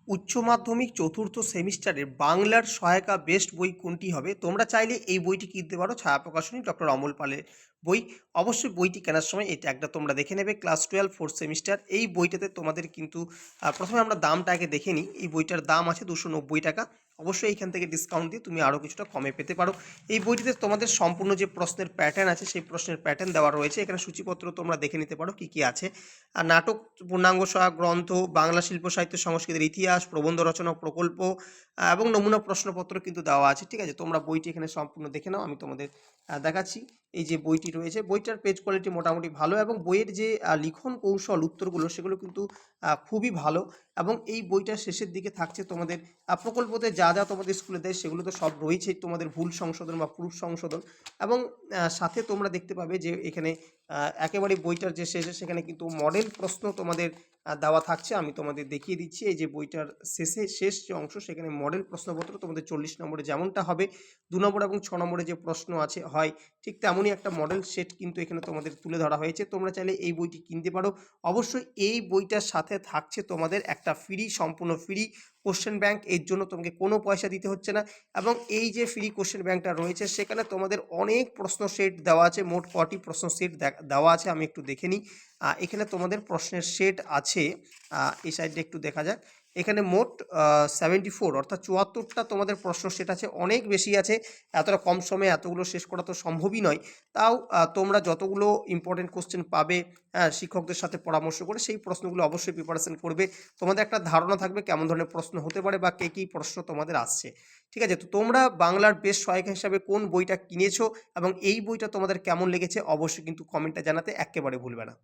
উচ্চ মাধ্যমিক চতুর্থ সেমিস্টারের বাংলার সহায়িকা বেস্ট বই কোনটি হবে? তোমরা চাইলে এই বইটি কিনতে পারো ছায়া প্রকাশনী ডক্টর অমল পালের বই। অবশ্যই বইটি কেনার সময় এই ট্যাগটা তোমরা দেখে নেবে। ক্লাস 12 ফোর্থ সেমিস্টার এই বইটাতে তোমাদের কিন্তু প্রথমে আমরা দামটা আগে দেখে নিই। এই বইটার দাম আছে 290 টাকা। অবশ্যই এইখান থেকে ডিসকাউন্ট দিয়ে তুমি আরও কিছুটা কমে পেতে পারো। এই বইটিতে তোমাদের সম্পূর্ণ যে প্রশ্নের প্যাটার্ন আছে সেই প্রশ্নের প্যাটার্ন দেওয়া রয়েছে। এখানে সূচিপত্র তোমরা দেখে নিতে পারো কী কী আছে। আর নাটক, পূর্ণাঙ্গ সহায়ক গ্রন্থ, বাংলা শিল্প সাহিত্য সংস্কৃতির ইতিহাস, প্রবন্ধ রচনা প্রকল্প এবং নমুনা প্রশ্নপত্র কিন্তু দেওয়া আছে। ঠিক আছে, তোমরা বইটি এখানে সম্পূর্ণ দেখে নাও। আমি তোমাদের দেখাচ্ছি। এই যে বইটি রয়েছে, বইটার পেজ কোয়ালিটি মোটামুটি ভালো এবং বইয়ের যে লিখন কৌশল উত্তরগুলো সেগুলো কিন্তু খুবই ভালো। এবং এই বইটার শেষের দিকে থাকছে তোমাদের প্রকল্পতে যা যা তোমাদের স্কুলে দেয় সেগুলো তো সব রয়েছে, তোমাদের ভুল সংশোধন বা প্রুফ সংশোধন। এবং সাথে তোমরা দেখতে পাবে যে এখানে একেবারে বইটার যে শেষে সেখানে কিন্তু মডেল প্রশ্ন তোমাদের দেওয়া থাকছে। আমি তোমাদের দেখিয়ে দিচ্ছি। এই যে বইটার শেষ যে অংশ সেখানে মডেল প্রশ্নপত্র তোমাদের 40 নম্বরে যেমনটা হবে 2 নম্বর এবং 6 নম্বরে যে প্রশ্ন আছে হয় ঠিক তেমনই একটা মডেল সেট কিন্তু এখানে তোমাদের তুলে ধরা হয়েছে। তোমরা চাইলে এই বইটি কিনতে পারো। অবশ্যই এই বইটার সাথে থাকছে তোমাদের একটা সম্পূর্ণ ফ্রি কোশ্চেন ব্যাংক। এর জন্য তোমাকে কোনো পয়সা দিতে হচ্ছে না। এবং এই যে ফ্রি কোশ্চেন ব্যাংকটা রয়েছে সেখানে তোমাদের অনেক প্রশ্ন সেট দেওয়া আছে, মোট 40 প্রশ্ন সেট দেওয়া আছে। আমি একটু দেখে নিই। এখানে তোমাদের প্রশ্নের সেট আছে, এই সাইডে একটু দেখা যাক। এখানে মোট 74 অর্থাৎ 74টা তোমাদের প্রশ্ন সেট আছে, অনেক বেশি আছে। এতটা কম সময়ে এতগুলো শেষ করা তো সম্ভবই নয়। তাও তোমরা যতগুলো ইম্পর্টেন্ট কোশ্চেন পাবে শিক্ষকদের সাথে পরামর্শ করে সেই প্রশ্নগুলো অবশ্যই প্রিপারেশন করবে। তোমাদের একটা ধারণা থাকবে কেমন ধরনের প্রশ্ন হতে পারে বা কী প্রশ্ন তোমাদের আসছে। ঠিক আছে, তো তোমরা বাংলার বেস্ট সহায়িকা হিসাবে কোন বইটা কিনেছো এবং এই বইটা তোমাদের কেমন লেগেছে অবশ্যই কিন্তু কমেন্টে জানাতে একেবারে ভুলবে না।